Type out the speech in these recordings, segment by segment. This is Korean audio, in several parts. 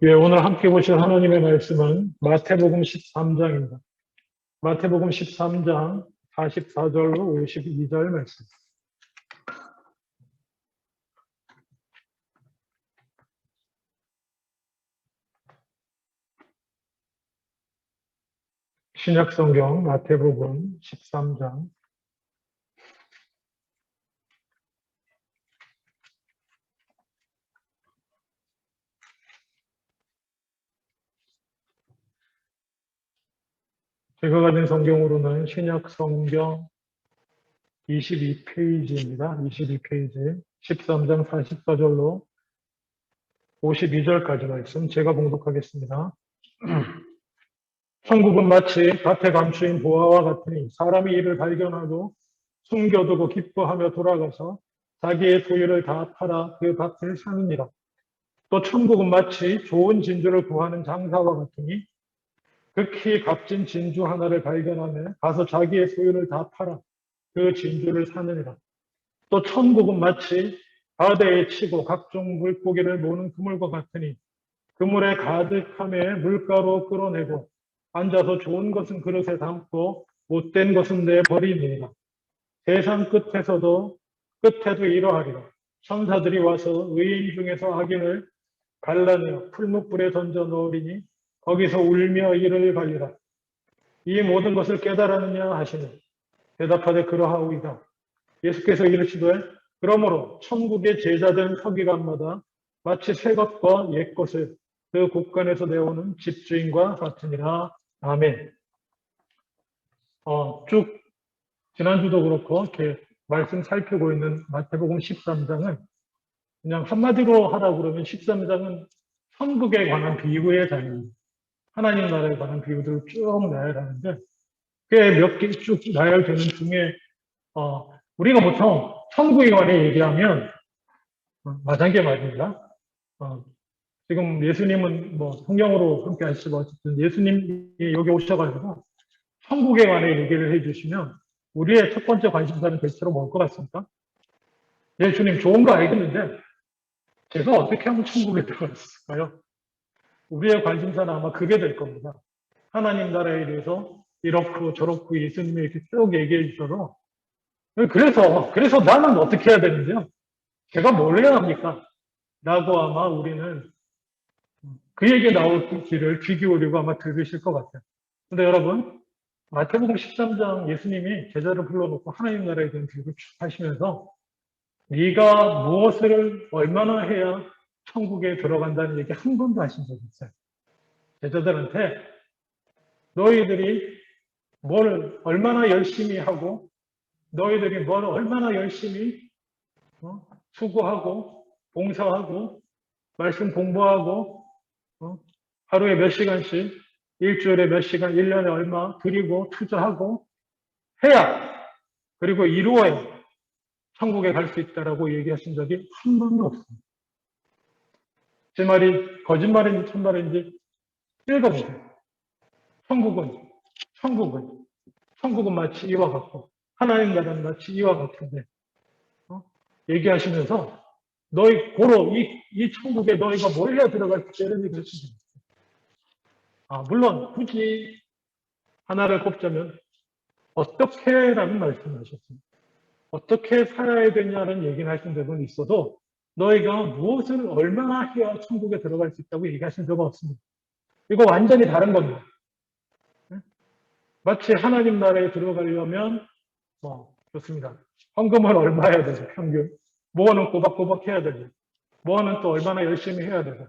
예, 오늘 함께 보실 하나님의 말씀은 마태복음 13장입니다. 마태복음 13장 44절로 52절 말씀. 신약성경 마태복음 13장 제가 가진 성경으로는 신약성경 22페이지입니다. 22페이지 13장 44절로 52절까지 말씀 제가 봉독하겠습니다. 천국은 마치 밭에 감추인 보화와 같으니 사람이 이를 발견하고 숨겨두고 기뻐하며 돌아가서 자기의 소유를 다 팔아 그 밭을 사느니라. 또 천국은 마치 좋은 진주를 구하는 장사와 같으니 극히 값진 진주 하나를 발견하며 가서 자기의 소유를 다 팔아 그 진주를 사느니라. 또 천국은 마치 바다에 치고 각종 물고기를 모는 그물과 같으니 그물에 가득함에 물가로 끌어내고 앉아서 좋은 것은 그릇에 담고 못된 것은 내버리니라. 세상 끝에도 이러하리라. 천사들이 와서 의인 중에서 악인을 갈라내어 풀무불에 던져 넣으리니 거기서 울며 이를 갈리라. 이 모든 것을 깨달았느냐 하시니 대답하되 그러하오이다. 예수께서 이르시되 그러므로 천국의 제자된 서기관마다 마치 새 것과 옛 것을 그 곳간에서 내오는 집주인과 같으니라. 아멘. 쭉 지난주도 그렇고 이렇게 말씀 살피고 있는 마태복음 13장은 그냥 한마디로 하라고 그러면 13장은 천국에 관한 비유의 장입니다. 하나님 나라에 관한 비유들을 쭉 나열하는데 꽤 몇 개 쭉 나열되는 중에 우리가 보통 천국에 관해 얘기하면 마장개 말입니다. 지금 예수님은 뭐 성경으로 함께 하시고 어쨌든 예수님이 여기 오셔가지고 천국에 관해 얘기를 해주시면 우리의 첫 번째 관심사는 대체로 뭘 것 같습니까? 예수님 좋은 거 알겠는데 제가 어떻게 하면 천국에 들어갈 수 있을까요? 우리의 관심사는 아마 그게 될 겁니다. 하나님 나라에 대해서 이렇고 저렇고 예수님이 이렇게 쭉 얘기해 주셔서 그래서 나는 어떻게 해야 되는지요? 제가 뭘 해야 합니까? 라고 아마 우리는 그 얘기 나오기를 귀 기울이고 아마 들으실 것 같아요. 근데 여러분 마태복음 13장 예수님이 제자를 불러놓고 하나님 나라에 대한 비유를 쭉 하시면서 네가 무엇을 얼마나 해야 천국에 들어간다는 얘기 한 번도 하신 적이 있어요. 제자들한테 너희들이 뭘 얼마나 열심히 하고 너희들이 뭘 얼마나 열심히 수고하고 봉사하고 말씀 공부하고 하루에 몇 시간씩 일주일에 몇 시간 1년에 얼마 드리고 투자하고 해야 그리고 이루어야 천국에 갈 수 있다라고 얘기하신 적이 한 번도 없습니다. 제 말이 거짓말인지 참말인지 읽어보세요. 천국은 마치 이와 같고 하나님 나라는 마치 이와 같은데 얘기하시면서 너희 고로 이 천국에 너희가 몰려 들어갈 때 이런 얘기를 하시죠. 물론 굳이 하나를 꼽자면 어떻게라는 말씀을 하셨습니다. 어떻게 살아야 되냐는 얘기는 하신 적은 있어도 너희가 무엇을 얼마나 해야 천국에 들어갈 수 있다고 얘기하신 적은 없습니다. 이거 완전히 다른 겁니다. 마치 하나님 나라에 들어가려면 좋습니다. 헌금을 얼마 해야 되죠, 평균. 뭐는 꼬박꼬박 해야 되죠. 뭐는 또 얼마나 열심히 해야 되죠.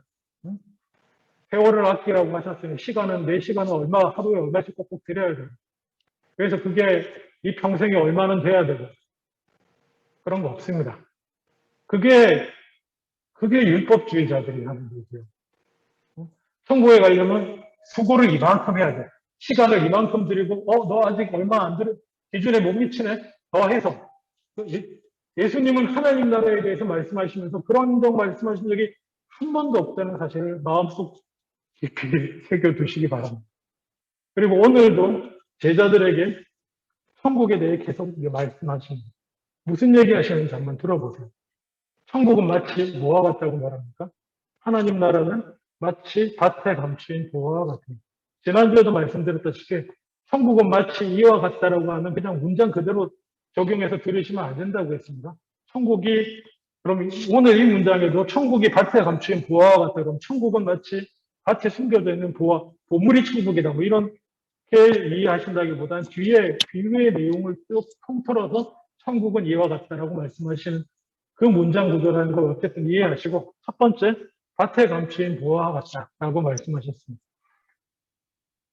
세월을 아끼라고 하셨으니 시간은 내 시간은 하루에 얼마씩 꼭꼭 드려야 돼요. 그래서 그게 이 평생에 얼마는 돼야 되고 그런 거 없습니다. 그게 율법주의자들이 하는 얘기예요. 천국에 가려면 수고를 이만큼 해야 돼. 시간을 이만큼 드리고 너 아직 얼마 안 들어 기준에 못 미치네. 더 해서 예수님은 하나님 나라에 대해서 말씀하시면서 그런 적 말씀하신 적이 한 번도 없다는 사실을 마음속 깊이 새겨두시기 바랍니다. 그리고 오늘도 제자들에게 천국에 대해 계속 말씀하십니다. 무슨 얘기 하시는지 한번 들어보세요. 천국은 마치 뭐와 같다고 말합니까? 하나님 나라는 마치 밭에 감추인 보화와 같은. 지난주에도 말씀드렸다시피 천국은 마치 이와 같다라고 하는 그냥 문장 그대로 적용해서 들으시면 안 된다고 했습니다. 천국이 그럼 오늘 이 문장에도 천국이 밭에 감추인 보화와 같다. 그럼 천국은 마치 밭에 숨겨져 있는 보화, 보물이 천국이다. 뭐 이렇게 이해하신다기보다는 뒤에 비유의 내용을 쭉 통틀어서 천국은 이와 같다라고 말씀하시는 그 문장 구조라는 걸 어쨌든 이해하시고 첫 번째 밭에 감추인 보화와 같다라고 말씀하셨습니다.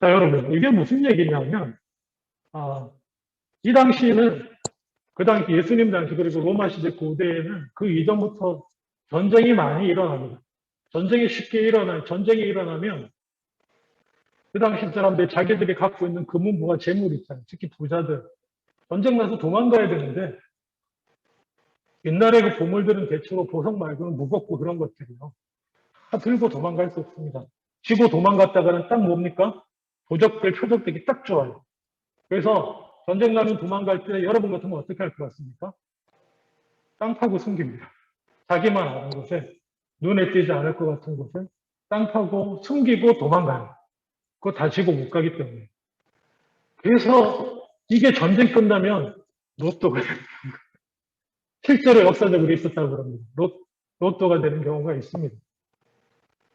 자, 여러분, 이게 무슨 얘기냐면, 이 당시에는, 그 당시 예수님 당시, 그리고 로마 시대 고대에는 그 이전부터 전쟁이 많이 일어납니다. 전쟁이 일어나면, 그 당시 사람들이 자기들이 갖고 있는 금은부와 재물 있잖아요. 특히 부자들. 전쟁 나서 도망가야 되는데, 옛날에 그 보물들은 대체로 보석 말고는 무겁고 그런 것들이요. 다 들고 도망갈 수 없습니다. 지고 도망갔다가는 딱 뭡니까? 도적들, 표적들이 딱 좋아요. 그래서 전쟁 나면 도망갈 때 여러분 같으면 어떻게 할 것 같습니까? 땅 파고 숨깁니다. 자기만 아는 곳에, 눈에 띄지 않을 것 같은 곳에 땅 파고 숨기고 도망가요. 그거 다 지고 못 가기 때문에. 그래서 이게 전쟁 끝나면 로또가 실제로 역사적으로 있었다고 합니다. 로또가 되는 경우가 있습니다.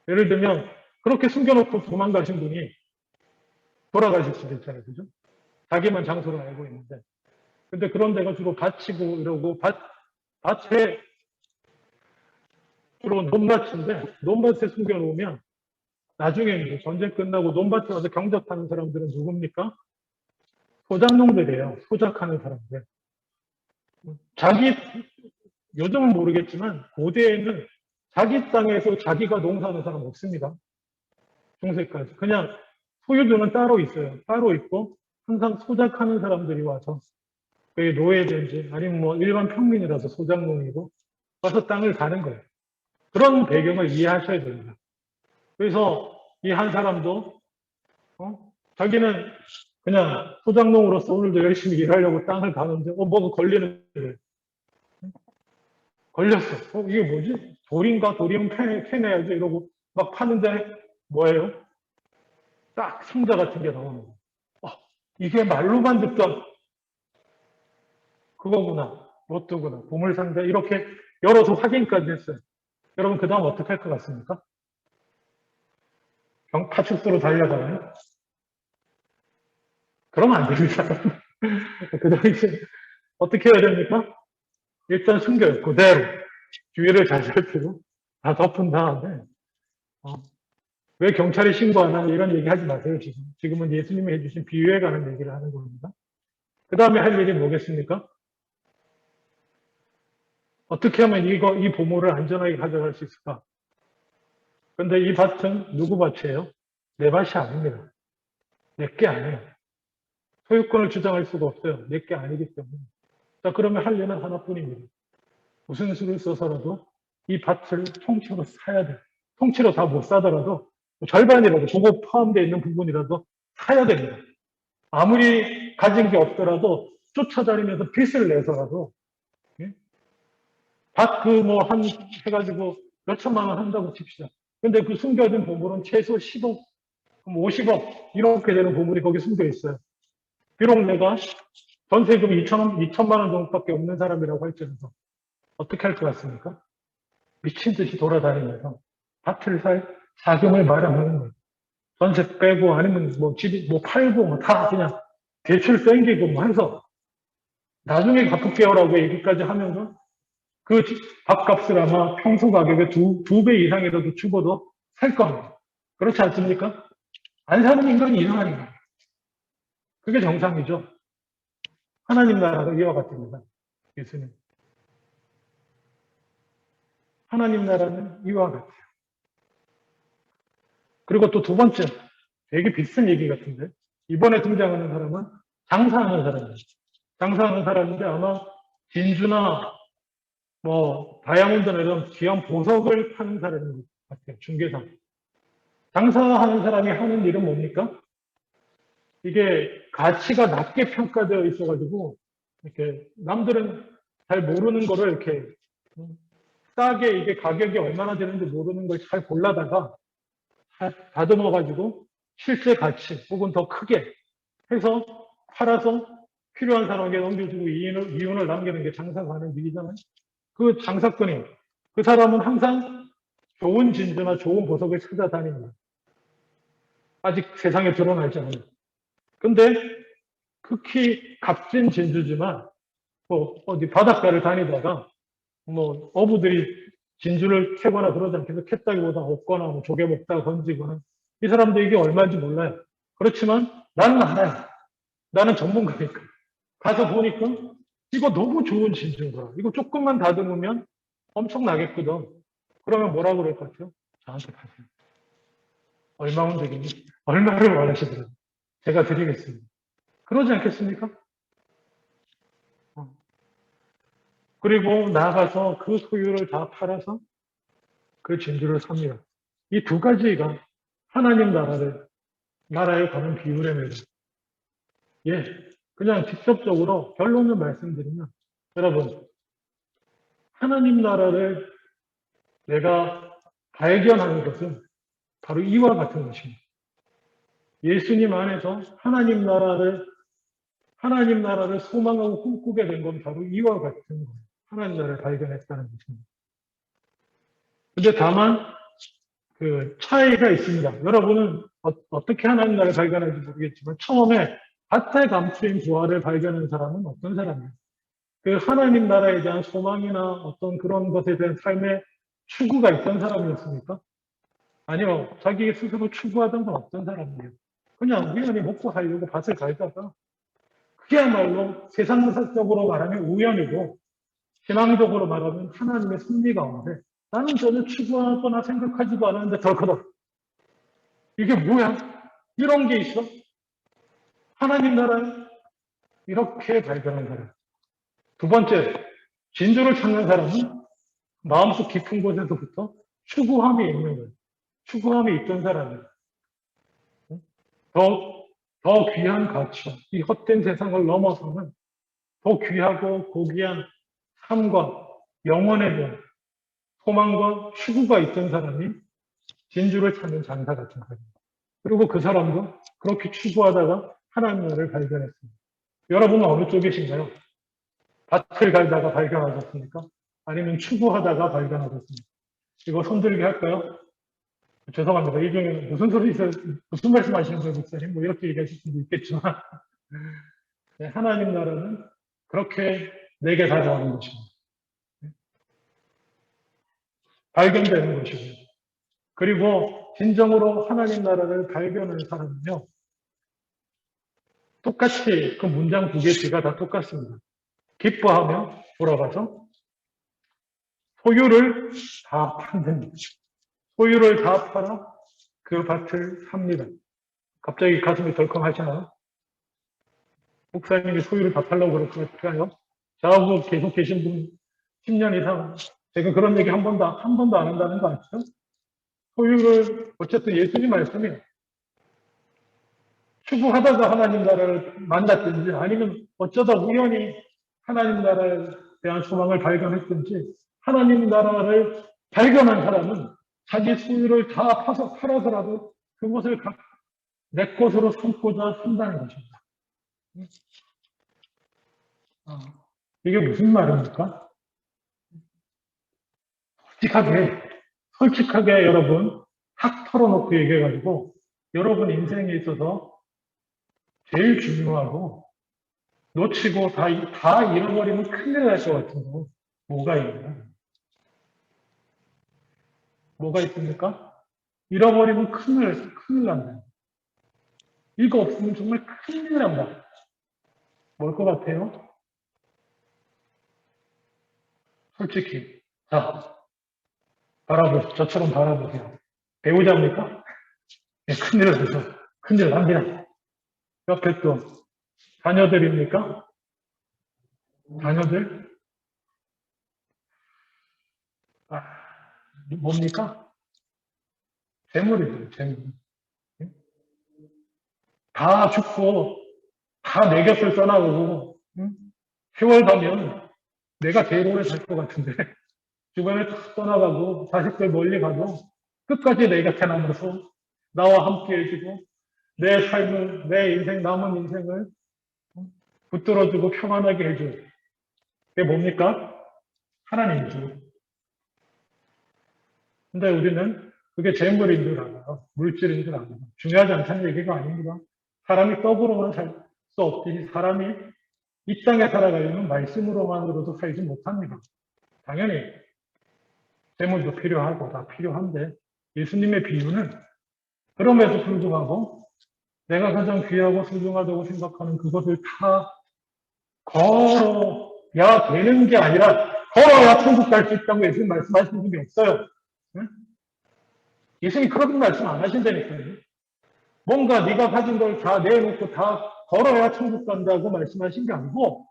예를 들면 그렇게 숨겨놓고 도망가신 분이 돌아가실 수도 있잖아요. 그죠? 자기만 장소를 알고 있는데. 근데 그런 데가 주로 밭이고 이러고 밭에 주로 논밭인데 논밭에 숨겨놓으면 나중에 이제 전쟁 끝나고 논밭에 와서 경작하는 사람들은 누굽니까? 소작농들이에요. 소작하는 사람들. 요즘은 모르겠지만 고대에는 자기 땅에서 자기가 농사하는 사람 없습니다. 중세까지. 그냥 소유주는 따로 있어요. 따로 있고 항상 소작하는 사람들이 와서 그게 노예든지 아니면 뭐 일반 평민이라서 소작농이고 와서 땅을 사는 거예요. 그런 배경을 이해하셔야 됩니다. 그래서 이 한 사람도 자기는 그냥 소작농으로서 오늘도 열심히 일하려고 땅을 가는데 뭐가 걸리는 거예요. 걸렸어. 이게 뭐지? 돌인가? 돌이면 캐내야지 이러고 막 파는데 뭐예요? 딱 상자 같은 게 나오는 거예요. 이게 말로만 듣던 그거구나. 로또구나. 보물상자 이렇게 열어서 확인까지 했어요. 여러분 그 다음 어떻게 할 것 같습니까? 파출소로 달려가나요? 그러면 안 됩니다. 그 다음 이제 어떻게 해야 됩니까? 일단 숨겨요. 그대로. 주위를 잘 살피고 다 덮은 다음에 왜 경찰에 신고하나 이런 얘기 하지 마세요. 지금은 예수님이 해주신 비유에 관한 얘기를 하는 겁니다. 그 다음에 할 일이 뭐겠습니까? 어떻게 하면 이 보물을 안전하게 가져갈 수 있을까? 근데 이 밭은 누구 밭이에요? 내 밭이 아닙니다. 내 게 아니에요. 소유권을 주장할 수가 없어요. 내 게 아니기 때문에. 자, 그러면 할 일은 하나뿐입니다. 무슨 수를 써서라도 이 밭을 통째로 사야 돼요. 통째로 다 못 사더라도 절반이라도 그거 포함되어 있는 부분이라도 사야 됩니다. 아무리 가진 게 없더라도 쫓아다니면서 빚을 내서라도 밭 그 뭐 한 해가지고 몇 천만 원 한다고 칩시다. 근데 그 숨겨진 보물은 최소 10억, 50억 이렇게 되는 보물이 거기 숨겨 있어요. 비록 내가 전세금 2천만 원 정도밖에 없는 사람이라고 할지라도 어떻게 할 것 같습니까? 미친 듯이 돌아다니면서 밭을 살 자금을 마련하는 거예요. 전세 빼고 아니면 뭐 집이 뭐 팔고 뭐 다 그냥 대출 땡기고 뭐 해서 나중에 갚을게요라고 얘기까지 하면서 그 밥값을 아마 평소 가격의 두 배 이상이라도 주고도 살 겁니다. 그렇지 않습니까? 안 사는 인간이 이상한 거예요. 그게 정상이죠. 하나님 나라가 이와 같습니다. 예수님. 하나님 나라는 이와 같아요. 그리고 또 두 번째, 되게 비슷한 얘기 같은데, 이번에 등장하는 사람은 장사하는 사람이에요. 장사하는 사람인데 아마 진주나 뭐 다이아몬드나 이런 귀한 보석을 파는 사람인 것 같아요. 중개사. 장사하는 사람이 하는 일은 뭡니까? 이게 가치가 낮게 평가되어 있어가지고 이렇게 남들은 잘 모르는 거를 이렇게 싸게 이게 가격이 얼마나 되는지 모르는 걸 잘 골라다가 다듬어가지고 실제 가치 혹은 더 크게 해서 팔아서 필요한 사람에게 넘겨주고 이윤을 남기는 게 장사가 하는 일이잖아요. 그 장사꾼이, 그 사람은 항상 좋은 진주나 좋은 보석을 찾아다닙니다. 아직 세상에 드러나지 않아요. 근데 극히 값진 진주지만 뭐 어디 바닷가를 다니다가 뭐 어부들이 진주를 캐거나 그러지 않겠어. 캤다기보다 얻거나 뭐 조개 먹다가 던지거나 이 사람도 이게 얼마인지 몰라요. 그렇지만 나는 알아요. 나는 전문가니까. 가서 보니까 이거 너무 좋은 진주인 거야. 이거 조금만 다듬으면 엄청나겠거든. 그러면 뭐라 그럴 것 같아요? 저한테 파세요. 얼마면 되겠니? 얼마를 원하시더라고요. 제가 드리겠습니다. 그러지 않겠습니까? 그리고 나가서 그 소유를 다 팔아서 그 진주를 삽니다. 이 두 가지가 하나님 나라에 관한 비유랍니다. 예, 그냥 직접적으로 결론을 말씀드리면, 여러분, 하나님 나라를 내가 발견하는 것은 바로 이와 같은 것입니다. 예수님 안에서 하나님 나라를 소망하고 꿈꾸게 된 건 바로 이와 같은 거예요. 하나님 나라를 발견했다는 것입니다. 근데 다만, 그 차이가 있습니다. 여러분은 어떻게 하나님 나라를 발견할지 모르겠지만, 처음에 밭에 감추인 부활을 발견한 사람은 어떤 사람이에요? 그 하나님 나라에 대한 소망이나 어떤 그런 것에 대한 삶의 추구가 있던 사람이었습니까? 아니요. 자기 스스로 추구하던 건 어떤 사람이에요? 그냥 우연히 먹고 살려고 밭을 갈다가 그야말로 세상적으로 말하면 우연이고 신앙적으로 말하면 하나님의 섭리 가운데 나는 전혀 추구하거나 생각하지도 않았는데 덜커덕 이게 뭐야? 이런 게 있어? 하나님 나라에 이렇게 발견한 사람. 두 번째, 진주를 찾는 사람은 마음속 깊은 곳에서부터 추구함이 있는 거예요. 추구함이 있던 사람이에요. 더 귀한 가치, 이 헛된 세상을 넘어서는 더 귀하고 고귀한 삶과 영원에 대한 소망과 추구가 있던 사람이 진주를 찾는 장사 같은 사람입니다. 그리고 그 사람도 그렇게 추구하다가 하나님 나라를 발견했습니다. 여러분은 어느 쪽이신가요? 밭을 갈다가 발견하셨습니까? 아니면 추구하다가 발견하셨습니까? 이거 손들게 할까요? 죄송합니다. 이 중에 무슨 말씀 하시는 거예요, 목사님? 뭐 이렇게 얘기하실 수도 있겠지만, 네, 하나님 나라는 그렇게 내게 다가오는 것입니다. 발견되는 것이고요. 그리고 진정으로 하나님 나라를 발견하는 사람은요, 똑같이 그 문장 두 개 뒤가 다 똑같습니다. 기뻐하며 돌아가서 소유를 다 판답니다. 소유를 다 팔아 그 밭을 삽니다. 갑자기 가슴이 덜컹하시나요? 목사님이 소유를 다 팔려고 그럴까요? 저하고 계속 계신 분 10년 이상 제가 그런 얘기 한 번도 안 한다는 거 아시죠? 소유를 어쨌든 예수님 말씀이 추구하다가 하나님 나라를 만났든지 아니면 어쩌다 우연히 하나님 나라에 대한 소망을 발견했든지 하나님 나라를 발견한 사람은 자기 소유를 다 팔아서라도 그것을 내 것으로 삼고자 한다는 것입니다. 이게 무슨 말입니까? 솔직하게 여러분 탁 털어놓고 얘기해가지고 여러분 인생에 있어서 제일 중요하고 놓치고 다 잃어버리면 큰일 날 것 같은 거 뭐가 있나요? 뭐가 있습니까? 잃어버리면 큰일 난다. 이거 없으면 정말 큰일 난다. 뭘 것 같아요? 솔직히. 자, 바라보세요. 저처럼 바라보세요. 배우자입니까? 네, 큰일 나죠. 큰일 납니다. 옆에 또 자녀들입니까? 자녀들? 아, 뭡니까? 재물이죠, 재물. 다 죽고, 다 내 곁을 떠나고, 응? 세월 가면 내가 제일 오래 살 것 같은데, 주변에 다 떠나가고, 자식들 멀리 가도, 끝까지 내 곁에 남아서 나와 함께 해주고 내 삶을, 내 인생, 남은 인생을 붙들어주고 평안하게 해줘요. 그게 뭡니까? 하나님이죠. 근데 우리는 그게 재물인 줄 알아요. 물질인 줄 알아요. 중요하지 않다는 얘기가 아닙니다. 사람이 떡으로만 살 수 없지, 사람이 이 땅에 살아가려면 말씀으로만으로도 살지 못합니다. 당연히 재물도 필요하고 다 필요한데 예수님의 비유는 그럼에도 불구하고 내가 가장 귀하고 소중하다고 생각하는 그것을 다 걸어야 되는 게 아니라 걸어야 천국 갈 수 있다고 예수님 말씀하신 적이 없어요. 응? 예수님 그런 말씀 안 하신다니까요. 뭔가 네가 가진 걸 다 내놓고 다 걸어야 천국 간다고 말씀하신 게 아니고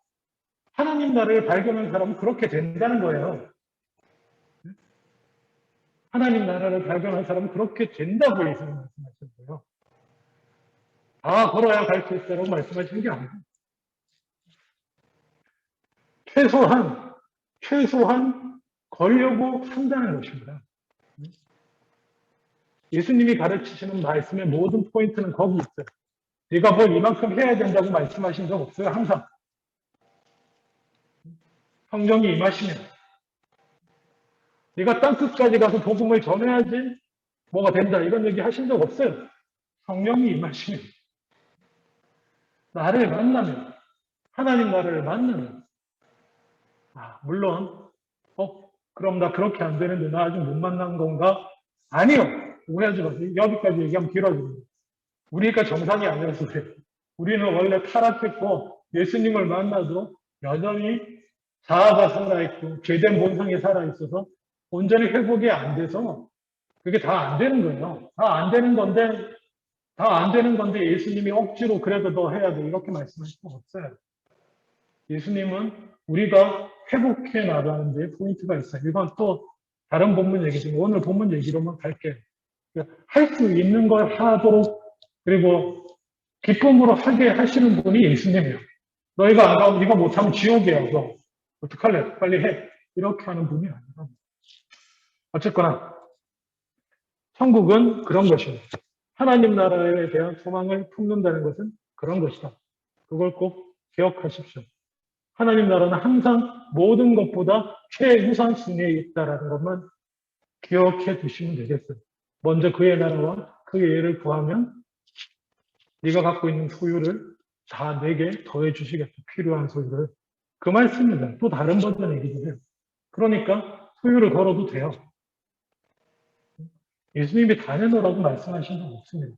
하나님 나라를 발견한 사람은 그렇게 된다는 거예요. 하나님 나라를 발견한 사람은 그렇게 된다고 예수님 말씀하신 거예요. 다 걸어야 갈 수 있다고 말씀하시는 게 아니고 최소한 걸려고 한다는 것입니다. 예수님이 가르치시는 말씀의 모든 포인트는 거기 있어요. 네가 뭘 이만큼 해야 된다고 말씀하신 적 없어요. 항상 성령이 임하시면 네가 땅끝까지 가서 복음을 전해야지 뭐가 된다 이런 얘기 하신 적 없어요. 성령이 임하시면 나를 만나면 하나님 나라를 만나면 물론 그럼 나 그렇게 안 되는데 나 아직 못 만난 건가? 아니요. 오해하지 마세요. 여기까지 얘기하면 길어집니다. 우리가 정상이 아니라서 그래요. 우리는 원래 타락했고 예수님을 만나도 여전히 자아가 살아있고 죄된 본성이 살아있어서 온전히 회복이 안 돼서 그게 다 안 되는 거예요. 다 안 되는 건데 예수님이 억지로 그래도 너 해야 돼 이렇게 말씀하실 수 없어요. 예수님은 우리가 회복해 나가는 데 포인트가 있어요. 이건 또 다른 본문 얘기지만 오늘 본문 얘기로만 갈게요. 할 수 있는 걸 하도록 그리고 기쁨으로 하게 하시는 분이 예수님이에요. 너희가 안 가면 네가 못하면 지옥이야. 너 어떡할래? 빨리 해. 이렇게 하는 분이 아니라 어쨌거나 천국은 그런 것입니다. 하나님 나라에 대한 소망을 품는다는 것은 그런 것이다. 그걸 꼭 기억하십시오. 하나님 나라는 항상 모든 것보다 최우선 순위에 있다는 것만 기억해 두시면 되겠어요. 먼저 그의 나라와 그의 예를 구하면 네가 갖고 있는 소유를 다 내게 더해 주시겠다. 필요한 소유를. 그 말씀입니다. 또 다른 버전 얘기도 해요. 그러니까 소유를 걸어도 돼요. 예수님이 다 내놓으라고 말씀하신 적 없습니다.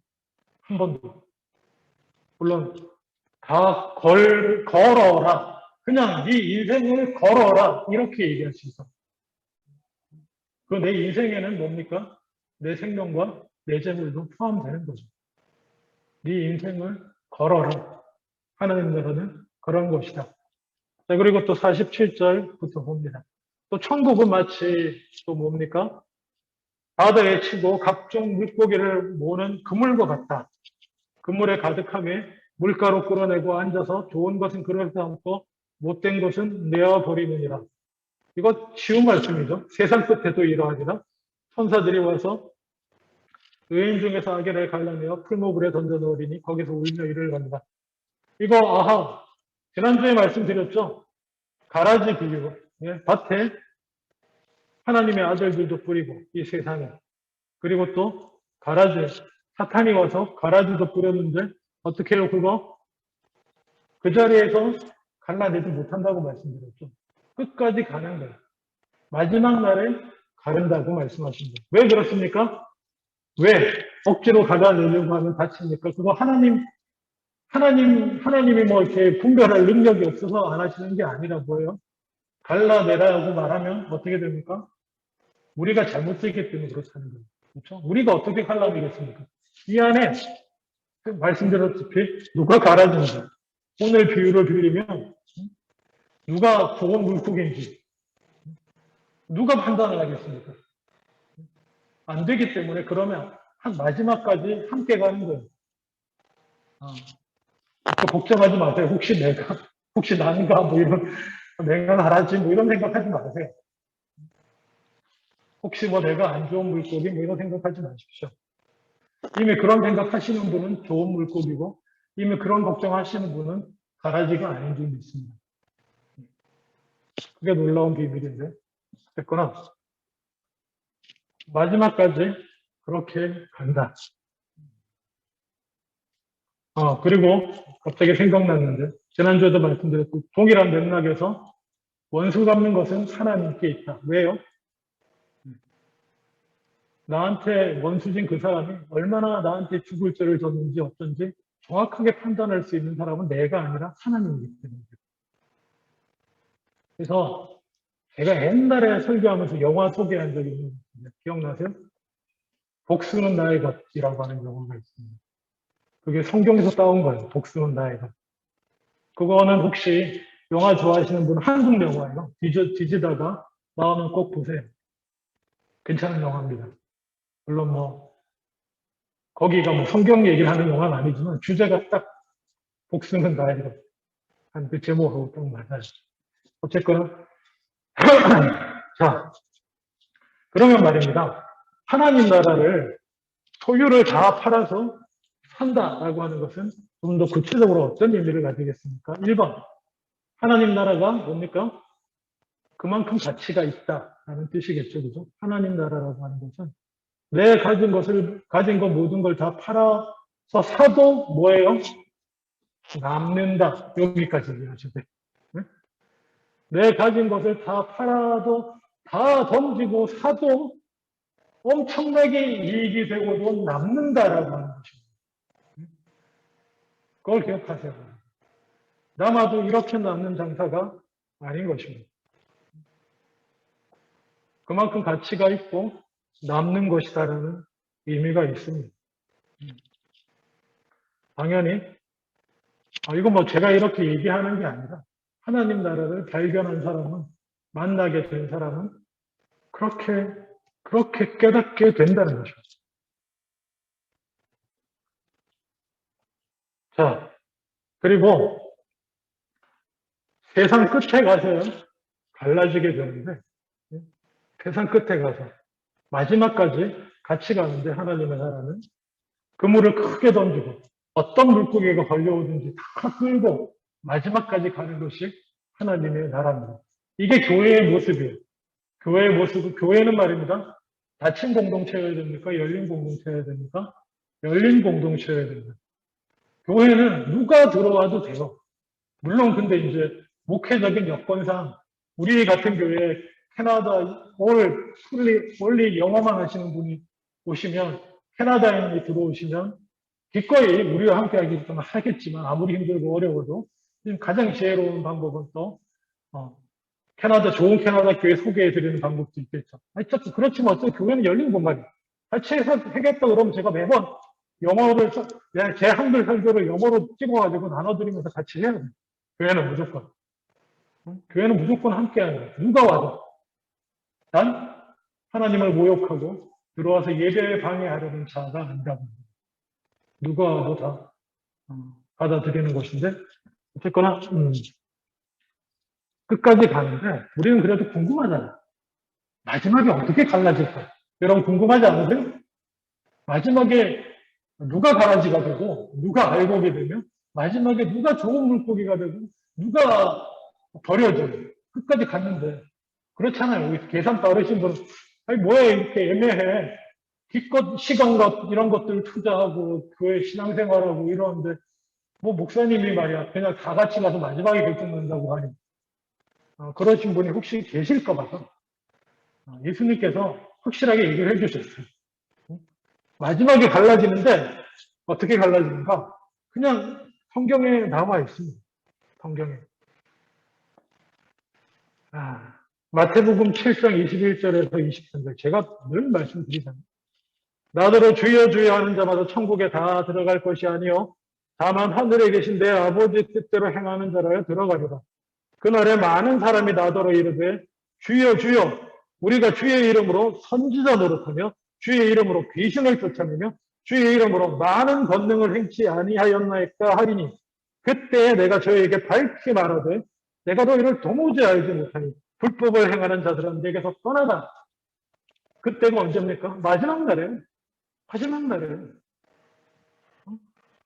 한 번도. 물론 다 걸어라. 그냥 네 인생을 걸어라. 이렇게 얘기할 수 있어. 그 내 인생에는 뭡니까? 내 생명과 내 재물도 포함되는 거죠. 네 인생을 걸어라. 하나님 나라는 그런 것이다. 자, 그리고 또 47절부터 봅니다. 또 천국은 마치 또 뭡니까? 바다에 치고 각종 물고기를 모으는 그물과 같다. 그물에 가득함에 물가로 끌어내고 앉아서 좋은 것은 그릇에 담고 못된 것은 내어버리느니라. 이거 쉬운 말씀이죠. 세상 끝에도 이러하니라. 천사들이 와서 의인 중에서 악인을 갈라내어 풀무불에 던져 넣으리니 거기서 울며 이를 간다. 이거 지난주에 말씀드렸죠. 가라지 비유. 밭에 하나님의 아들들도 뿌리고 이 세상에 그리고 또 가라지 사탄이 와서 가라지도 뿌렸는데 어떻게 해요 그거? 그 자리에서 갈라내지 못한다고 말씀드렸죠. 끝까지 가는 거예요. 마지막 날에 가른다고 말씀하신 거예요. 왜 그렇습니까? 왜 억지로 갈라내려고 하면 다칩니까? 그거 하나님이 뭐 이렇게 분별할 능력이 없어서 안 하시는 게 아니라고요. 갈라내라고 말하면 어떻게 됩니까? 우리가 잘못했기 때문에 그렇다는 거예요. 그렇죠? 우리가 어떻게 갈라내겠습니까? 이 안에 말씀드렸다시피 누가 갈아주는지 오늘 비유를 빌리면 누가 좋은 물고기인지 누가 판단을 하겠습니까? 안 되기 때문에 그러면 한 마지막까지 함께 가는 거예요. 복잡하지 마세요. 혹시 난가 뭐 이런 내가 갈아지 뭐 이런 생각하지 마세요. 혹시 뭐 내가 안 좋은 물고기 뭐 이런 생각하지 마십시오. 이미 그런 생각하시는 분은 좋은 물고기고 이미 그런 걱정하시는 분은 가라지가 아닌 줄 믿습니다. 그게 놀라운 비밀인데 됐거나 마지막까지 그렇게 간다. 그리고 갑자기 생각났는데 지난주에도 말씀드렸고 동일한 맥락에서 원수 갚는 것은 하나님께 있다. 왜요? 나한테 원수진 그 사람이 얼마나 나한테 죽을 죄를 졌는지 어쩐지 정확하게 판단할 수 있는 사람은 내가 아니라 하나님이기 때문에. 그래서 제가 옛날에 설교하면서 영화 소개한 적이 있는데 기억나세요? 복수는 나의 것이라고 하는 영화가 있습니다. 그게 성경에서 따온 거예요. 복수는 나의 것. 그거는 혹시 영화 좋아하시는 분 한국 영화예요. 뒤지다가 나오면 꼭 보세요. 괜찮은 영화입니다. 물론 거기가 성경 얘기를 하는 영화는 아니지만 주제가 딱 복수는 나의 것. 한 그 제목하고 딱 맞아요. 어쨌거나 자 그러면 말입니다. 하나님 나라를 소유를 다 팔아서 산다라고 하는 것은 좀 더 구체적으로 어떤 의미를 가지겠습니까? 1번 하나님 나라가 뭡니까? 그만큼 가치가 있다라는 뜻이겠죠. 그죠? 하나님 나라라고 하는 것은 내 가진 것 모든 걸 다 팔아서 사도 뭐예요? 남는다. 여기까지 이해하셔야 돼요. 네? 내 가진 것을 다 팔아도 다 던지고 사도 엄청나게 이익이 되고도 남는다라고 하는 것입니다. 그걸 기억하세요. 남아도 이렇게 남는 장사가 아닌 것입니다. 그만큼 가치가 있고 남는 것이다라는 의미가 있습니다. 당연히 이건 제가 이렇게 얘기하는 게 아니라 하나님 나라를 발견한 사람은 만나게 된 사람은 그렇게 깨닫게 된다는 것입니다. 자, 그리고 세상 끝에 가서요 갈라지게 되는데 세상 끝에 가서 마지막까지 같이 가는데 하나님의 나라는 그물을 크게 던지고 어떤 물고기가 걸려오든지 다 끌고 마지막까지 가는 것이 하나님의 나라입니다. 이게 교회의 모습이에요. 교회의 모습은 교회는 말입니다. 닫힌 공동체여야 됩니까? 열린 공동체여야 됩니까? 열린 공동체여야 됩니다. 교회는 누가 들어와도 돼요. 물론 근데 이제 목회적인 여건상 우리 같은 교회에 캐나다 원리 영어만 하시는 분이 오시면 캐나다인이 들어오시면 기꺼이 우리와 함께 하겠지만 아무리 힘들고 어려워도 가장 지혜로운 방법은 또 좋은 캐나다 교회 소개해 드리는 방법도 있겠죠. 그렇지만 어차피 교회는 열린 공간이에요. 같이 하겠다 그러면 제가 매번 영어를 제 한글 설교를 영어로 찍어가지고 나눠드리면서 같이 해야 돼요. 교회는 무조건. 교회는 무조건 함께하는 거예요. 누가 와도. 단 하나님을 모욕하고 들어와서 예배에 방해하려는 자가 아니라고. 누가 와도 다 받아들이는 것인데 어쨌거나 끝까지 가는데 우리는 그래도 궁금하잖아요. 마지막에 어떻게 갈라질까? 여러분 궁금하지 않으세요? 마지막에 누가 가라지가 되고 누가 알곡이 되면 마지막에 누가 좋은 물고기가 되고 누가 버려져요. 끝까지 갔는데 그렇잖아요. 여기 계산 빠르신 분은 아니 뭐야 이렇게 애매해. 기껏 시간과 이런 것들 투자하고 교회 신앙생활하고 이러는데 목사님이 말이야 그냥 다 같이 가서 마지막에 결정난다고 하니 그러신 분이 혹시 계실까 봐서 예수님께서 확실하게 얘기를 해주셨어요. 마지막에 갈라지는데 어떻게 갈라지는가? 그냥 성경에 나와 있습니다. 성경에. 마태복음 7장 21절에서 23절 제가 늘 말씀드리잖아요. 나더러 주여 주여 하는 자마다 천국에 다 들어갈 것이 아니요 다만 하늘에 계신 내 아버지 뜻대로 행하는 자라야 들어가리라. 그날에 많은 사람이 나더러 이르되 주여 주여 우리가 주의 이름으로 선지자 노릇하며 주의 이름으로 귀신을 쫓아내며 주의 이름으로 많은 권능을 행치 아니하였나이까 하리니 그때 내가 저에게 밝히 말하되 내가 너희를 도무지 알지 못하니 불법을 행하는 자들은 내게서 떠나다. 그때가 언제입니까? 마지막 날에. 마지막 날에.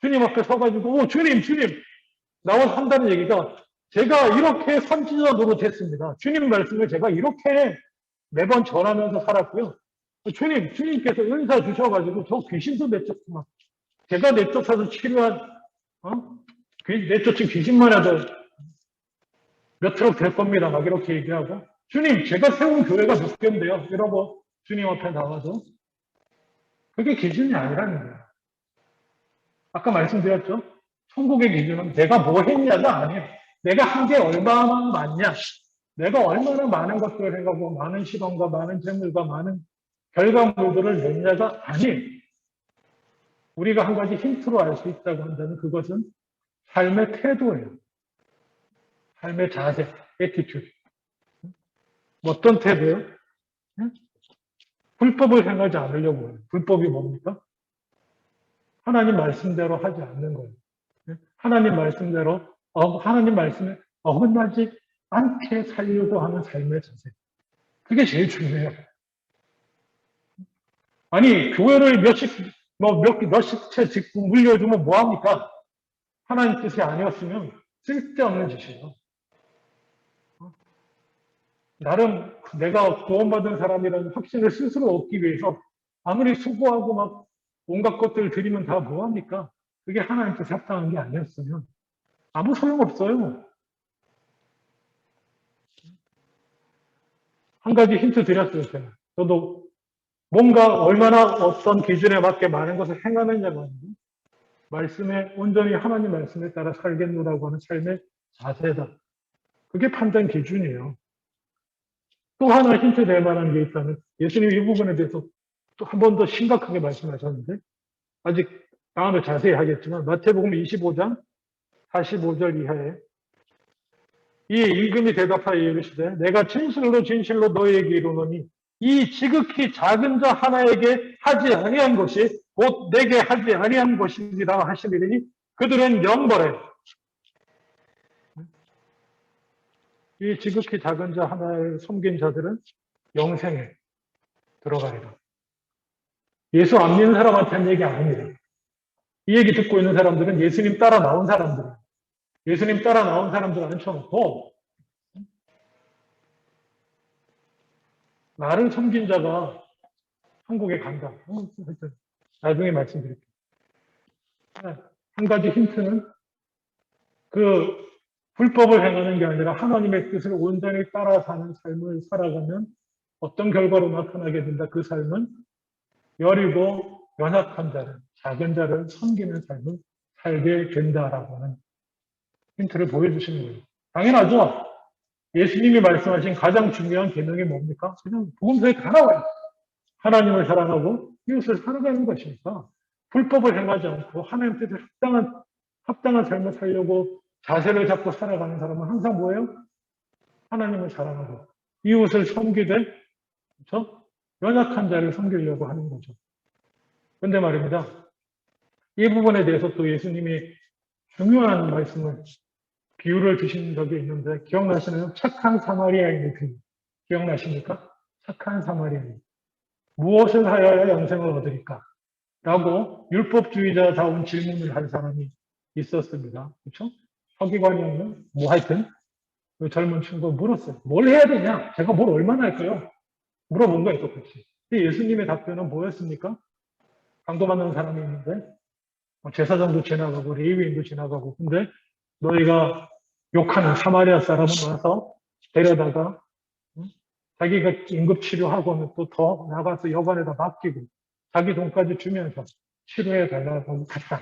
주님 앞에 서가지고, 주님, 나와서 한다는 얘기가 제가 이렇게 선지자 노릇했습니다. 주님 말씀을 제가 이렇게 매번 전하면서 살았고요. 주님께서 은사 주셔가지고 저 귀신도 내쫓구만. 제가 내쫓아서 치료한, 내쫓은 귀신만 해도 몇 트럭 될 겁니다. 막 이렇게 얘기하고. 주님, 제가 세운 교회가 몇 개인데요. 이러고 주님 앞에 나와서. 그게 기준이 아니라는 거예요. 아까 말씀드렸죠? 천국의 기준은 내가 뭐 했냐가 아니에요. 내가 한 게 얼마나 많냐. 내가 얼마나 많은 것들을 해가고 많은 시간과 많은 재물과 많은 결과물들을 냈냐가 아니에요. 우리가 한 가지 힌트로 알 수 있다고 한다면 그것은 삶의 태도예요. 삶의 자세, 에티튜드. 어떤 태도요? 불법을 행하지 않으려고 해요. 불법이 뭡니까? 하나님 말씀대로 하지 않는 거예요. 하나님 말씀대로, 하나님 말씀에 어긋나지 않게 살려고 하는 삶의 자세. 그게 제일 중요해요. 아니, 교회를 몇십 채 짓고 물려주면 뭐합니까? 하나님 뜻이 아니었으면 쓸데없는 짓이에요. 나름 내가 구원받은 사람이라는 확신을 스스로 얻기 위해서 아무리 수고하고 막 온갖 것들을 드리면 다 뭐합니까? 그게 하나님 뜻에 합당한 게 아니었으면 아무 소용없어요. 한 가지 힌트 드렸어요, 제가. 저도 뭔가 얼마나 어떤 기준에 맞게 많은 것을 행하느냐가 아니고 말씀에 온전히 하나님 말씀에 따라 살겠노라고 하는 삶의 자세다. 그게 판단 기준이에요. 또 하나 힌트 될 만한 게 있다면 예수님 이 부분에 대해서 또 한 번 더 심각하게 말씀하셨는데 아직 다음에 자세히 하겠지만 마태복음 25장 45절 이하에 이 임금이 대답하여 이르시되 내가 진실로 너희에게 이르노니 이 지극히 작은 자 하나에게 하지 아니한 것이 곧 내게 하지 아니한 것이니라 하시리니 그들은 영벌에 이 지극히 작은 자 하나를 섬긴 자들은 영생에 들어가리라. 예수 안 믿는 사람한테 한 얘기 아닙니다. 이 얘기 듣고 있는 사람들은 예수님 따라 나온 사람들이에요. 예수님 따라 나온 사람들 앉혀놓고 나를 섬긴 자가 천국에 간다. 나중에 말씀드릴게요. 한 가지 힌트는 그 불법을 행하는 게 아니라 하나님의 뜻을 온전히 따라 사는 삶을 살아가면 어떤 결과로 나타나게 된다. 그 삶은 여리고 연약한 자를, 작은 자를 섬기는 삶을 살게 된다라고 하는 힌트를 보여주시는 거예요. 당연하죠. 예수님이 말씀하신 가장 중요한 계명이 뭡니까? 그냥 복음서에 다 나와요. 하나님을 사랑하고 이웃을 사랑하는 것이니까 불법을 행하지 않고 하나님 뜻에 합당한 삶을 살려고 자세를 잡고 살아가는 사람은 항상 뭐예요? 하나님을 사랑하고 이웃을 섬기되 그렇죠? 연약한 자를 섬기려고 하는 거죠. 그런데 말입니다. 이 부분에 대해서 또 예수님이 중요한 말씀을 비유를 주신 적이 있는데 기억나시나요? 착한 사마리아인의 비유. 기억나십니까? 착한 사마리아인. 무엇을 하여야 영생을 얻으리까? 라고 율법주의자다운 질문을 한 사람이 있었습니다. 그렇죠? 서기관이었는 뭐 하여튼 그 젊은 친구가 물었어요. 뭘 해야 되냐? 제가 뭘 얼마나 할까요? 물어본 거예요, 똑같이. 근데 예수님의 답변은 뭐였습니까? 강도받는 사람이 있는데 제사장도 지나가고 레위인도 지나가고 근데 너희가 욕하는 사마리아 사람은 와서 데려다가 자기가 응급치료하고는 또 더 나가서 여관에다 맡기고 자기 돈까지 주면서 치료해 달라고 갔다.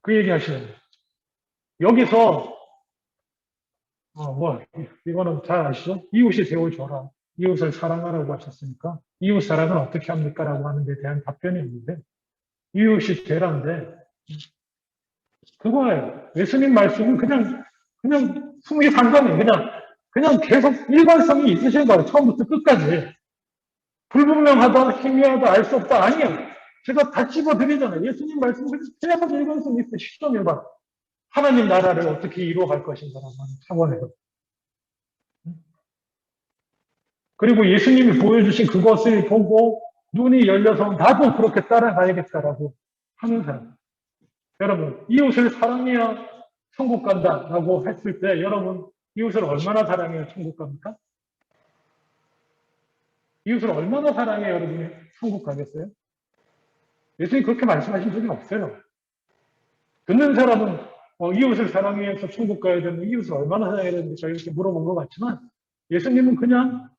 그 얘기 하시는 거예요. 여기서 이거는 잘 아시죠? 이웃이 세워줘라. 이웃을 사랑하라고 하셨으니까 이웃 사랑은 어떻게 합니까? 라고 하는 데 대한 답변이 있는데 이웃이 되란데 그거예요. 예수님 말씀은 그냥 숨이 상관이에요. 그냥 계속 일관성이 있으신 거예요. 처음부터 끝까지. 불분명하다, 희미하다, 알 수 없다. 아니에요. 제가 다 집어드리잖아요. 예수님 말씀은 계속 일관성이 있어요. 10점 1번. 하나님 나라를 어떻게 이루어갈 것인가라고 하는 차원에서. 그리고 예수님이 보여주신 그것을 보고 눈이 열려서 나도 그렇게 따라가야겠다라고 하는 사람. 여러분, 이웃을 사랑해야 천국 간다라고 했을 때 여러분, 이웃을 얼마나 사랑해야 천국 갑니까? 이웃을 얼마나 사랑해야 여러분이 천국 가겠어요? 예수님 그렇게 말씀하신 적이 없어요. 듣는 사람은 이웃을 사랑해서 천국 가야 되는 이웃을 얼마나 사랑해야 되는지 이렇게 물어본 것 같지만 예수님은 그냥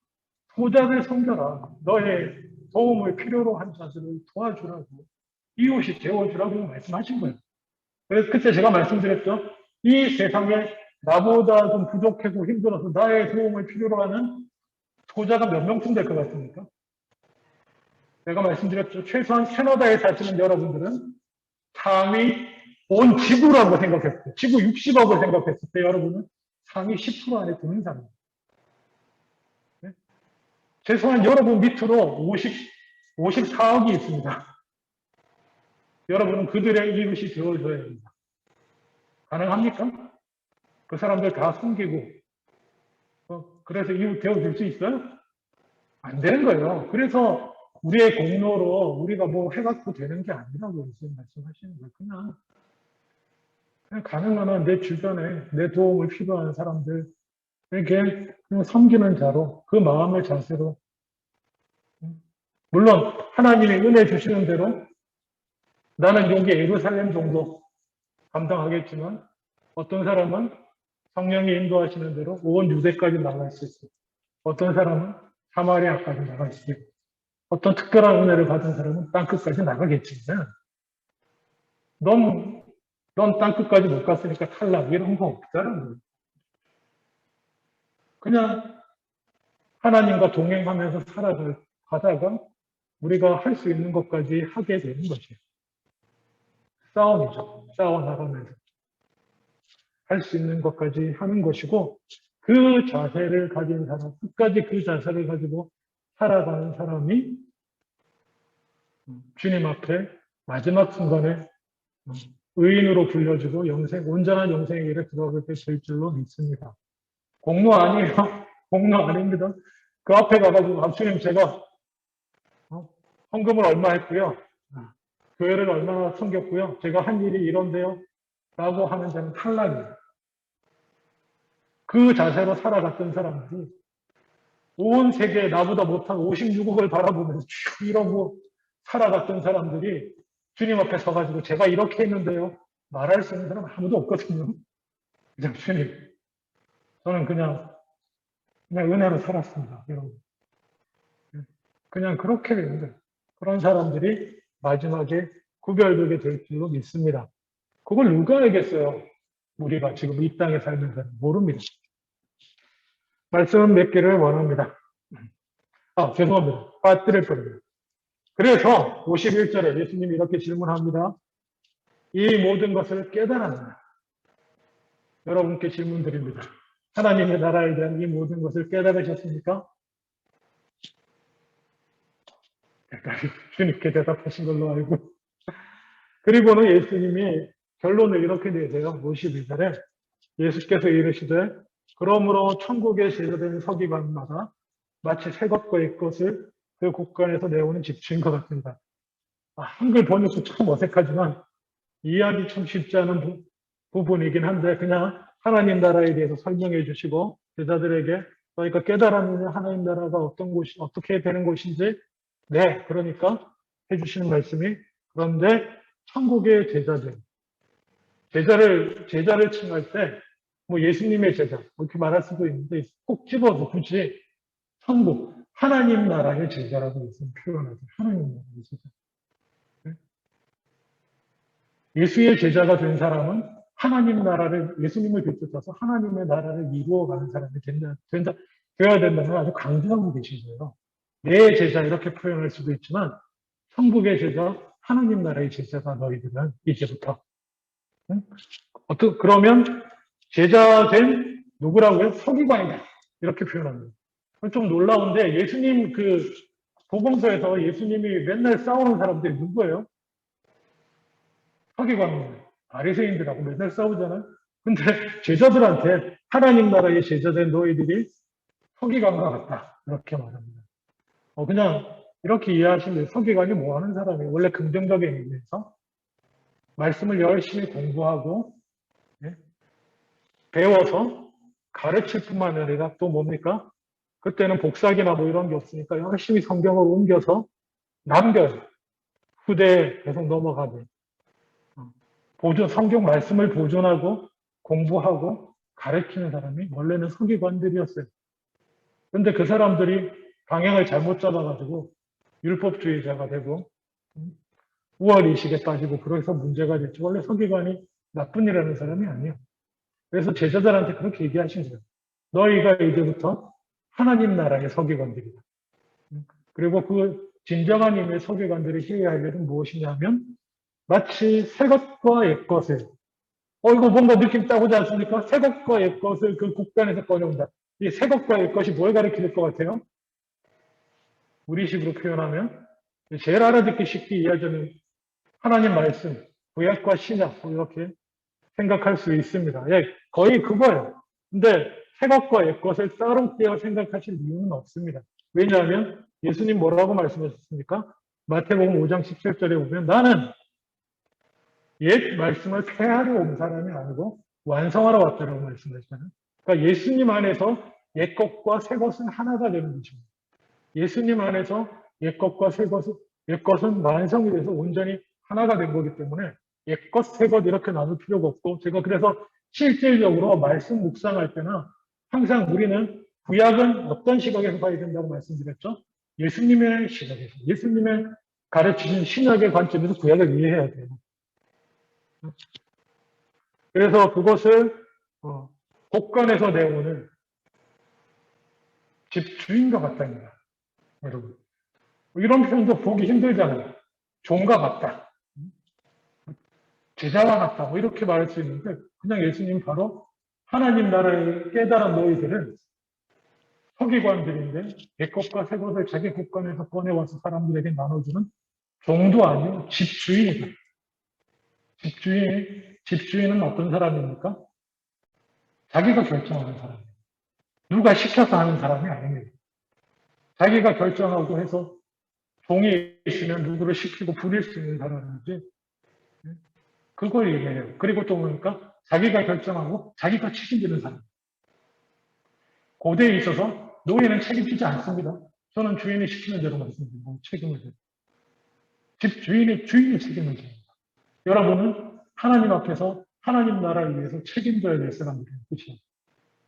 소작을 섬겨라. 너의 도움을 필요로 한 자들을 도와주라고 이웃이 되어주라고 말씀하신 거예요. 그래서 그때 제가 말씀드렸죠. 이 세상에 나보다 좀 부족하고 힘들어서 나의 도움을 필요로 하는 소자가 몇 명쯤 될 것 같습니까? 제가 말씀드렸죠. 최소한 캐나다에 사시는 여러분들은 상위 온 지구라고 생각했을 때, 지구 60억을 생각했을 때 여러분은 상위 10% 안에 드는 사람입니다. 네? 최소한 여러분 밑으로 54억이 있습니다. 여러분은 그들의 이웃이 되어줘야 됩니다. 가능합니까? 그 사람들 다 숨기고 그래서 이웃 되어줄 수 있어요? 안 되는 거예요. 그래서 우리의 공로로 우리가 뭐 해갖고 되는 게 아니라고 말씀하시는 거예요. 그냥 가능한 한 내 주변에 내 도움을 필요한 사람들에게 그냥 섬기는 자로 그 마음의 자세로 물론 하나님이 은혜 주시는 대로 나는 여기 예루살렘 정도 감당하겠지만 어떤 사람은 성령이 인도하시는 대로 온 유대까지 나갈 수 있고 어떤 사람은 사마리아까지 나갈 수 있고 어떤 특별한 은혜를 받은 사람은 땅끝까지 나가겠지만 넌 땅끝까지 못 갔으니까 탈락 이런 거 없다는 거예요. 그냥 하나님과 동행하면서 살아가다가 우리가 할 수 있는 것까지 하게 되는 것이에요. 싸움이죠. 싸워나가면서 할 수 있는 것까지 하는 것이고 그 자세를 가진 사람, 끝까지 그 자세를 가지고 살아가는 사람이 주님 앞에 마지막 순간에 의인으로 불려지고 온전한 영생의 길에 들어가게 될 줄로 믿습니다. 공로 아니에요. 공로 아닙니다. 그 앞에 가가지고 주님 제가 헌금을 얼마 했고요. 교회를 얼마나 섬겼고요. 제가 한 일이 이런데요. 라고 하는 자는 탈락이에요. 그 자세로 살아갔던 사람들이 온 세계에 나보다 못한 56억을 바라보면서 쭉 이러고 살아갔던 사람들이 주님 앞에 서가지고 제가 이렇게 했는데요. 말할 수 있는 사람 아무도 없거든요. 그냥 주님, 저는 그냥 은혜로 살았습니다. 여러분. 그냥 그렇게 되는데 그런 사람들이 마지막에 구별되게 될 줄로 믿습니다. 그걸 누가 알겠어요? 우리가 지금 이 땅에 살면서 모릅니다. 말씀 몇 개를 원합니다. 죄송합니다. 빠뜨릴 뻔입니다. 그래서 51절에 예수님이 이렇게 질문합니다. 이 모든 것을 깨달았나? 여러분께 질문 드립니다. 하나님의 나라에 대한 이 모든 것을 깨달으셨습니까? 주님께 대답하신 걸로 알고. 그리고는 예수님이 결론을 이렇게 내세요. 51절에 예수께서 이르시되 그러므로 천국에 제사되는 서기관마다 마치 새 것과 옛 것을 그 국간에서 내오는 집주인 것 같습니다. 한글 번역도 참 어색하지만 이해하기 참 쉽지 않은 부분이긴 한데 그냥 하나님 나라에 대해서 설명해 주시고 제자들에게 그러니까 깨달았느냐 하나님 나라가 어떤 곳이 어떻게 되는 곳인지 네 그러니까 해주시는 말씀이 그런데 천국의 제자를 칭할 때 뭐 예수님의 제자 이렇게 말할 수도 있는데 꼭 집어서 굳이 천국 하나님 나라의 제자라고 표현하죠. 하나님 나라의 제자. 예수의 제자가 된 사람은 하나님 나라를 예수님을 비롯해서 하나님의 나라를 이루어가는 사람이 되어야 된다는 아주 강조하고 계신 거예요. 내 제자 이렇게 표현할 수도 있지만 천국의 제자, 하나님 나라의 제자가 너희들은 이제부터 그러면 제자 된 누구라고요? 서기관이다 이렇게 표현합니다. 좀 놀라운데 예수님 그 복음서에서 예수님이 맨날 싸우는 사람들이 누구예요? 서기관, 바리새인들하고 맨날 싸우잖아요. 근데 제자들한테 하나님 나라의 제자된 너희들이 서기관과 같다. 이렇게 말합니다. 그냥 이렇게 이해하시면 서기관이 뭐 하는 사람이에요? 원래 긍정적인 의미에서 말씀을 열심히 공부하고 예? 배워서 가르칠 뿐만 아니라 또 뭡니까? 그때는 복사기나 뭐 이런 게 없으니까 열심히 성경을 옮겨서 남겨요. 후대에 계속 넘어가게. 성경 말씀을 보존하고 공부하고 가르치는 사람이 원래는 서기관들이었어요. 그런데 그 사람들이 방향을 잘못 잡아가지고 율법주의자가 되고 우월의식에 빠지고 그래서 문제가 됐죠. 원래 서기관이 나쁜 일하는 사람이 아니에요. 그래서 제자들한테 그렇게 얘기하신 거예요. 너희가 이제부터 하나님 나라의 서기관들이다. 그리고 그 진정한 의미의 서기관들이 해야 할 일은 무엇이냐면 마치 새 것과 옛 것을 이거 뭔가 느낌 따오지 않습니까? 새 것과 옛 것을 그 국간에서 꺼내온다. 이 새 것과 옛 것이 뭘 가리킬 것 같아요? 우리식으로 표현하면 제일 알아듣기 쉽게 이해하자면 하나님 말씀, 구약과 신약 뭐 이렇게 생각할 수 있습니다. 예, 거의 그거예요. 근데 새 것과 옛 것을 따로 떼어 생각하실 이유는 없습니다. 왜냐하면 예수님 뭐라고 말씀하셨습니까? 마태복음 5장 17절에 보면 나는 옛 말씀을 폐하러 온 사람이 아니고 완성하러 왔다라고 말씀하시잖아요. 그러니까 예수님 안에서 옛 것과 새 것은 하나가 되는 것입니다. 예수님 안에서 옛 것과 새 것은 옛 것은 완성이 돼서 온전히 하나가 된 거기 때문에 옛 것, 새 것 이렇게 나눌 필요가 없고 제가 그래서 실질적으로 말씀 묵상할 때나 항상 우리는 구약은 어떤 시각에서 봐야 된다고 말씀드렸죠? 예수님의 시각에서 예수님의 가르치신 신약의 관점에서 구약을 이해해야 돼요. 그래서 그것을 복간에서 내오는 집주인과 같다입니다. 여러분. 이런 표현도 보기 힘들잖아요. 종과 같다. 제자와 같다. 뭐 이렇게 말할 수 있는데 그냥 예수님 바로 하나님 나라의 깨달은 너희들은 서기관들인데 옛것과 새것을 자기 국간에서 꺼내와서 사람들에게 나눠주는 종도 아니고 집주인이다. 집주인은 어떤 사람입니까? 자기가 결정하는 사람이에요. 누가 시켜서 하는 사람이 아닙니다. 자기가 결정하고 해서 종이 있으면 누구를 시키고 부릴 수 있는 사람이지 그걸 얘기해요. 그리고 또 뭡니까? 자기가 결정하고 자기가 책임지는 사람. 고대에 있어서 노예는 책임지지 않습니다. 저는 주인이 시키는 대로 말씀드립니다. 책임을 져요. 집 주인이 책임을 져요. 여러분은 하나님 앞에서 하나님 나라를 위해서 책임져야 될 사람들이에요. 그렇죠?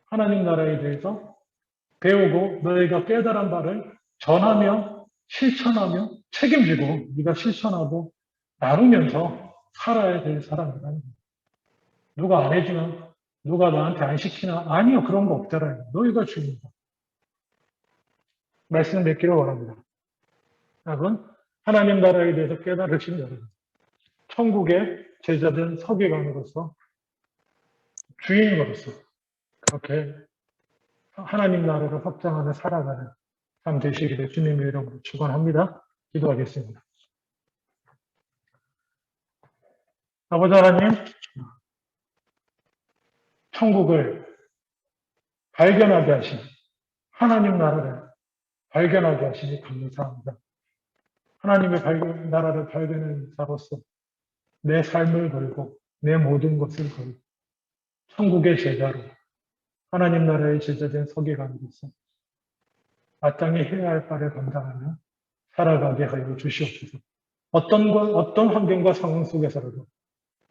하나님 나라에 대해서 배우고 너희가 깨달은 바를 전하며 실천하며 책임지고 네가 실천하고 나누면서 살아야 될 사람이라는 거예요. 누가 안 해주나? 누가 나한테 안 시키나? 아니요. 그런 거 없더라요. 너희가 주인이다. 말씀 맺기를 원합니다. 여러분, 하나님 나라에 대해서 깨달으신 여러분, 천국의 제자된 서기관으로서 주인으로서 그렇게 하나님 나라를 확장하며 살아가는 삶 되시기를 주님의 이름으로 축원합니다. 기도하겠습니다. 아버지 하나님, 천국을 발견하게 하신 하나님 나라를 발견하게 하시니 감사합니다. 하나님의 나라를 발견한 자로서 내 삶을 걸고 내 모든 것을 걸고 천국의 제자로 하나님 나라의 제자된 서기관으로서 마땅히 해야 할 바를 감당하며 살아가게 하여 주시옵소서. 어떤 환경과 상황 속에서라도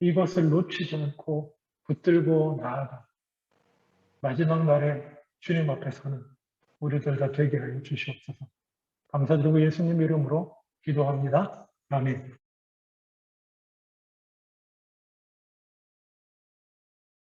이것을 놓치지 않고 붙들고 나아가 마지막 날에 주님 앞에 서는 우리들 다 되게 하여 주시옵소서. 감사드리고 예수님 이름으로 기도합니다. 아멘.